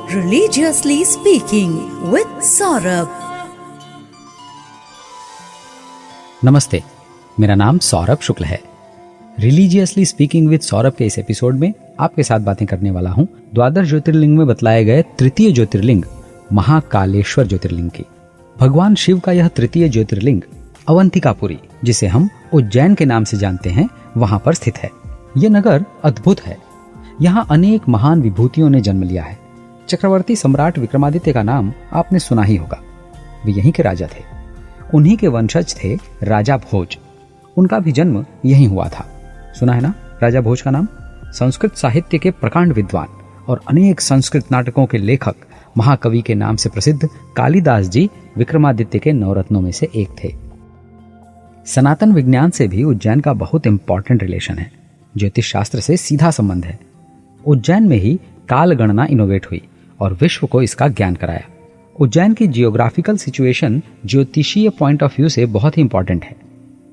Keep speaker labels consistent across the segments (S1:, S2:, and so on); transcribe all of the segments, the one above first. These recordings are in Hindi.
S1: Religiously Speaking with Saurabh.
S2: नमस्ते, मेरा नाम सौरभ शुक्ल है। रिलीजियसली स्पीकिंग विद सौरभ के इस एपिसोड में आपके साथ बातें करने वाला हूं द्वादश ज्योतिर्लिंग में बतलाए गए तृतीय ज्योतिर्लिंग महाकालेश्वर ज्योतिर्लिंग की। भगवान शिव का यह तृतीय ज्योतिर्लिंग अवंतिकापुरी, जिसे हम उज्जैन के नाम से जानते हैं, वहां पर स्थित है। यह नगर अद्भुत है। यहाँ अनेक महान विभूतियों ने जन्म लिया है। चक्रवर्ती सम्राट विक्रमादित्य का नाम आपने सुना ही होगा। वे यहीं के राजा थे। उन्हीं के वंशज थे राजा भोज। उनका भी जन्म यहीं हुआ था। सुना है ना राजा भोज का नाम? संस्कृत साहित्य के प्रकांड विद्वान और अनेक संस्कृत नाटकों के लेखक, महाकवि के नाम से प्रसिद्ध कालिदास जी विक्रमादित्य के नवरत्नों में से एक थे। सनातन विज्ञान से भी उज्जैन का बहुत इंपॉर्टेंट रिलेशन है। ज्योतिष शास्त्र से सीधा संबंध है। उज्जैन में ही काल गणना इनोवेट हुई और विश्व को इसका ज्ञान कराया। उज्जैन की जियोग्राफिकल सिचुएशन ज्योतिषीय पॉइंट ऑफ व्यू से बहुत ही इंपॉर्टेंट है।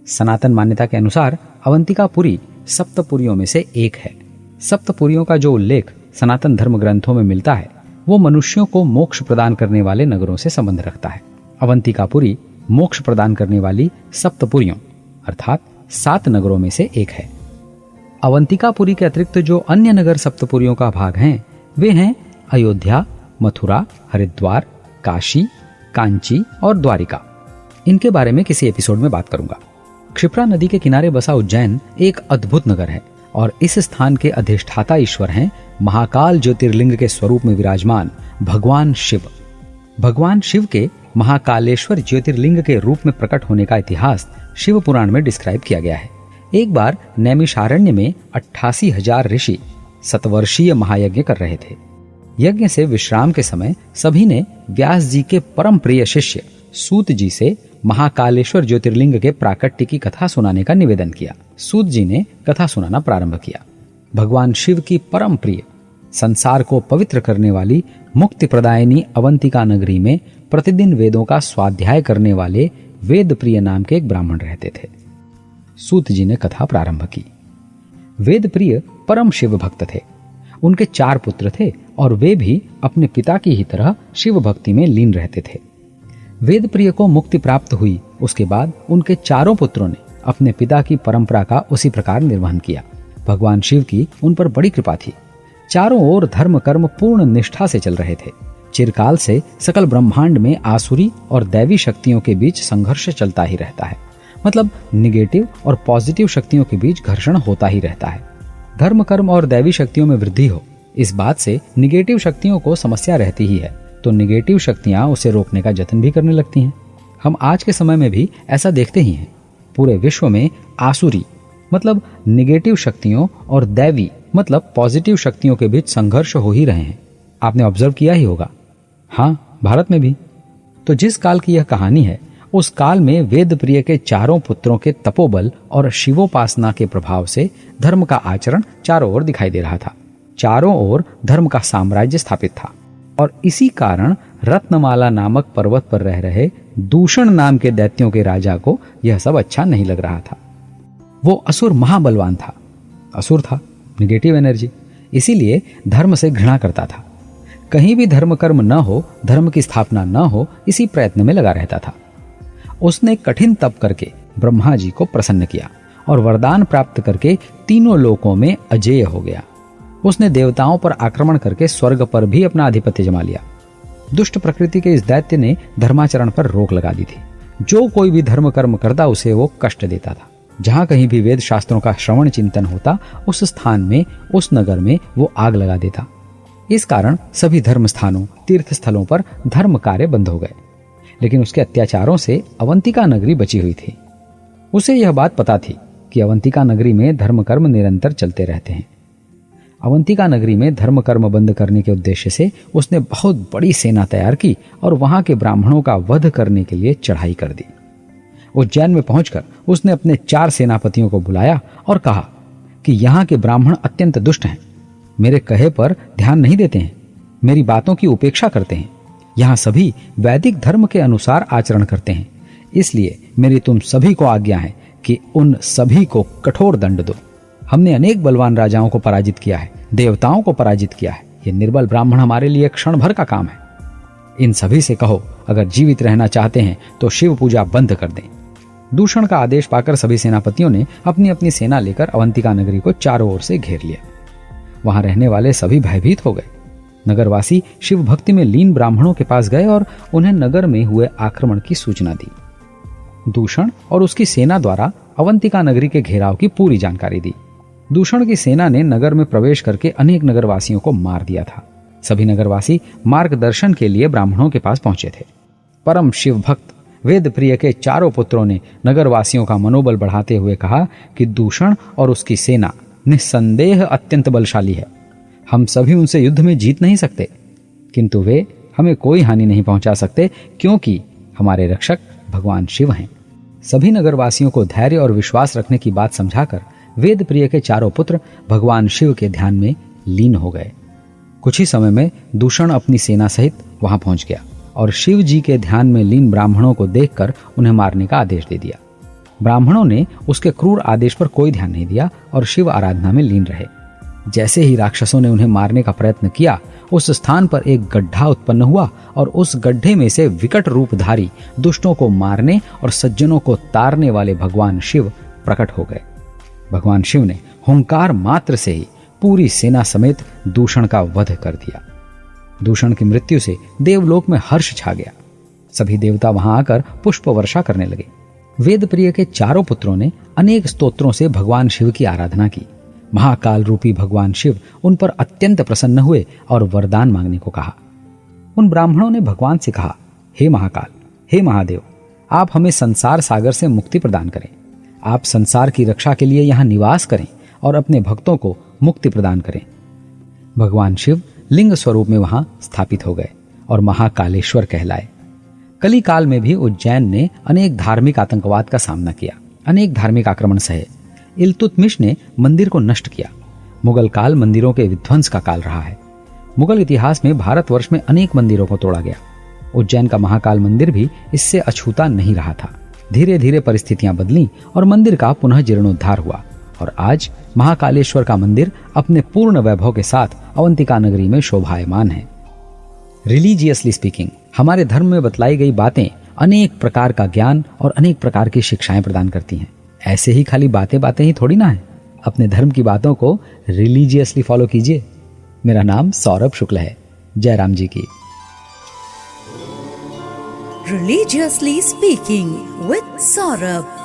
S2: सनातन मान्यता के अनुसार अवंतिकापुरी सप्तपुरियों में से एक है। सप्तपुरियों का जो उल्लेख सनातन धर्म ग्रंथों में मिलता है, वो मनुष्यों को मोक्ष प्रदान करने वाले नगरों से संबंध रखता है। अवंतिकापुरी मोक्ष प्रदान करने वाली सप्तपुरियों अर्थात 7 नगरों में से एक है। अवंतिकापुरी के अतिरिक्त जो अन्य नगर सप्तपुरियों का भाग हैं, वे हैं अयोध्या, मथुरा, हरिद्वार, काशी, कांची और द्वारिका। इनके बारे में किसी एपिसोड में बात करूंगा। क्षिप्रा नदी के किनारे बसा उज्जैन एक अद्भुत नगर है और इस स्थान के अधिष्ठाता ईश्वर हैं महाकाल ज्योतिर्लिंग के स्वरूप में विराजमान भगवान शिव। भगवान शिव के महाकालेश्वर ज्योतिर्लिंग के रूप में प्रकट होने का इतिहास शिव पुराण में डिस्क्राइब किया गया है। एक बार नैमिषारण्य में 88,000 ऋषि शतवर्षीय महायज्ञ कर रहे थे। यज्ञ से विश्राम के समय सभी ने व्यास जी के परम प्रिय शिष्य सूत जी से महाकालेश्वर ज्योतिर्लिंग के प्राकट्य की कथा सुनाने का निवेदन किया। सूत जी ने कथा सुनाना प्रारंभ किया। भगवान शिव की परम प्रिय, संसार को पवित्र करने वाली मुक्ति प्रदायिनी अवंतिका नगरी में प्रतिदिन वेदों का स्वाध्याय करने वाले वेद प्रिय नाम के एक ब्राह्मण रहते थे। सूत जी ने कथा प्रारंभ की। वेद प्रिय परम शिव भक्त थे। उनके 4 पुत्र थे और वे भी अपने पिता की ही तरह शिव भक्ति में लीन रहते थे। वेद प्रिय को मुक्ति प्राप्त हुई, उसके बाद उनके 4 पुत्रों ने अपने पिता की परंपरा का उसी प्रकार निर्वहन किया। भगवान शिव की उन पर बड़ी कृपा थी। चारों ओर धर्म कर्म पूर्ण निष्ठा से चल रहे थे। चिरकाल से सकल ब्रह्मांड में आसुरी और दैवी शक्तियों के बीच संघर्ष चलता ही रहता है। मतलब निगेटिव और पॉजिटिव शक्तियों के बीच घर्षण होता ही रहता है। धर्म कर्म और दैवी शक्तियों में वृद्धि हो, इस बात से निगेटिव शक्तियों को समस्या रहती ही है, तो निगेटिव शक्तियां उसे रोकने का जतन भी करने लगती हैं। हम आज के समय में भी ऐसा देखते ही हैं। पूरे विश्व में आसुरी मतलब निगेटिव शक्तियों और दैवी मतलब पॉजिटिव शक्तियों के बीच संघर्ष हो ही रहे हैं। आपने ऑब्जर्व किया ही होगा। हाँ, भारत में भी। तो जिस काल की यह कहानी है, उस काल में वेद प्रिय के 4 पुत्रों के तपोबल और शिवोपासना के प्रभाव से धर्म का आचरण चारों ओर दिखाई दे रहा था। चारों ओर धर्म का साम्राज्य स्थापित था और इसी कारण रत्नमाला नामक पर्वत पर रह रहे दूषण नाम के दैत्यों के राजा को यह सब अच्छा नहीं लग रहा था। वो असुर महाबलवान था। असुर था, निगेटिव एनर्जी, इसीलिए धर्म से घृणा करता था। कहीं भी धर्म कर्म न हो, धर्म की स्थापना न हो, इसी प्रयत्न में लगा रहता था। उसने कठिन तप करके ब्रह्मा जी को प्रसन्न किया और वरदान प्राप्त करके तीनों लोकों में अजेय हो गया। उसने देवताओं पर आक्रमण करके स्वर्ग पर भी अपना आधिपत्य जमा लिया। दुष्ट प्रकृति के इस दैत्य ने धर्माचरण पर रोक लगा दी थी। जो कोई भी धर्म कर्म करता उसे वो कष्ट देता था। जहां कहीं भी वेद शास्त्रों का श्रवण चिंतन होता, उस स्थान में, उस नगर में वो आग लगा देता। इस कारण सभी धर्म स्थानों, तीर्थ स्थलों पर धर्म कार्य बंद हो गए। लेकिन उसके अत्याचारों से अवंतिका नगरी बची हुई थी। उसे यह बात पता थी कि अवंतिका नगरी में धर्म कर्म निरंतर चलते रहते हैं। अवंतिका नगरी में धर्म कर्म बंद करने के उद्देश्य से उसने बहुत बड़ी सेना तैयार की और वहां के ब्राह्मणों का वध करने के लिए चढ़ाई कर दी। उज्जैन में पहुंचकर उसने अपने 4 सेनापतियों को बुलाया और कहा कि यहाँ के ब्राह्मण अत्यंत दुष्ट हैं, मेरे कहे पर ध्यान नहीं देते हैं, मेरी बातों की उपेक्षा करते हैं। यहाँ सभी वैदिक धर्म के अनुसार आचरण करते हैं, इसलिए मेरी तुम सभी को आज्ञा है कि उन सभी को कठोर दंड दो। हमने अनेक बलवान राजाओं को पराजित किया है, देवताओं को पराजित किया है, ये निर्बल ब्राह्मण हमारे लिए क्षण भर का काम है। इन सभी से कहो अगर जीवित रहना चाहते हैं तो शिव पूजा बंद कर दें। दूषण का आदेश पाकर सभी सेनापतियों ने अपनी अपनी सेना लेकर अवंतिका नगरी को चारों ओर से घेर लिया। वहां रहने वाले सभी भयभीत हो गए। नगरवासी शिव भक्ति में लीन ब्राह्मणों के पास गए और उन्हें नगर में हुए आक्रमण की सूचना दी। दूषण और उसकी सेना द्वारा अवंतिका नगरी के घेराव की पूरी जानकारी दी। दूषण की सेना ने नगर में प्रवेश करके अनेक नगरवासियों को मार दिया था। सभी नगरवासी मार्गदर्शन के लिए ब्राह्मणों के पास पहुंचे थे। परम शिव भक्त वेद प्रिय के चारों पुत्रों ने नगरवासियों का मनोबल बढ़ाते हुए कहा कि दूषण और उसकी सेना निस्संदेह अत्यंत बलशाली है। हम सभी उनसे युद्ध में जीत नहीं सकते, किंतु वे हमें कोई हानि नहीं पहुंचा सकते क्योंकि हमारे रक्षक भगवान शिव हैं। सभी नगरवासियों को धैर्य और विश्वास रखने की बात समझाकर वेद प्रिय के चारों पुत्र भगवान शिव के ध्यान में लीन हो गए। कुछ ही समय में दूषण अपनी सेना सहित वहां पहुंच गया और शिव जी के ध्यान में लीन ब्राह्मणों को देखकर उन्हें मारने का आदेश दे दिया। ब्राह्मणों ने उसके क्रूर आदेश पर कोई ध्यान नहीं दिया और शिव आराधना में लीन रहे। जैसे ही राक्षसों ने उन्हें मारने का प्रयत्न किया, उस स्थान पर एक गड्ढा उत्पन्न हुआ और उस गड्ढे में से विकट रूपधारी दुष्टों को मारने और सज्जनों को तारने वाले भगवान शिव प्रकट हो गए। भगवान शिव ने हुंकार मात्र से ही पूरी सेना समेत दूषण का वध कर दिया। दूषण की मृत्यु से देवलोक में हर्ष छा गया। सभी देवता वहां आकर पुष्प वर्षा करने लगे। वेद प्रिय के चारों पुत्रों ने अनेक स्तोत्रों से भगवान शिव की आराधना की। महाकाल रूपी भगवान शिव उन पर अत्यंत प्रसन्न हुए और वरदान मांगने को कहा। उन ब्राह्मणों ने भगवान से कहा, हे महाकाल, हे महादेव, आप हमें संसार सागर से मुक्ति प्रदान करें। आप संसार की रक्षा के लिए यहाँ निवास करें और अपने भक्तों को मुक्ति प्रदान करें। भगवान शिव लिंग स्वरूप में वहां स्थापित हो गए और महाकालेश्वर कहलाए। कली काल में भी उज्जैन ने अनेक धार्मिक आतंकवाद का सामना किया, अनेक धार्मिक आक्रमण सहे। इल्तुतमिश ने मंदिर को नष्ट किया। मुगल काल मंदिरों के विध्वंस का काल रहा है। मुगल इतिहास में भारतवर्ष में अनेक मंदिरों को तोड़ा गया। उज्जैन का महाकाल मंदिर भी इससे अछूता नहीं रहा था। धीरे धीरे परिस्थितियां बदली और मंदिर का पुनः जीर्णोद्धार हुआ और आज महाकालेश्वर का मंदिर अपने पूर्ण वैभव के साथ अवंतिका नगरी में शोभायमान है। रिलीजियसली स्पीकिंग, हमारे धर्म में बतलाई गई बातें अनेक प्रकार का ज्ञान और अनेक प्रकार की शिक्षाएं प्रदान करती हैं। ऐसे ही खाली बातें बातें ही थोड़ी ना है। अपने धर्म की बातों को रिलीजियसली फॉलो कीजिए। मेरा नाम सौरभ शुक्ल है। जय राम जी की।
S1: Religiously Speaking with Saurabh.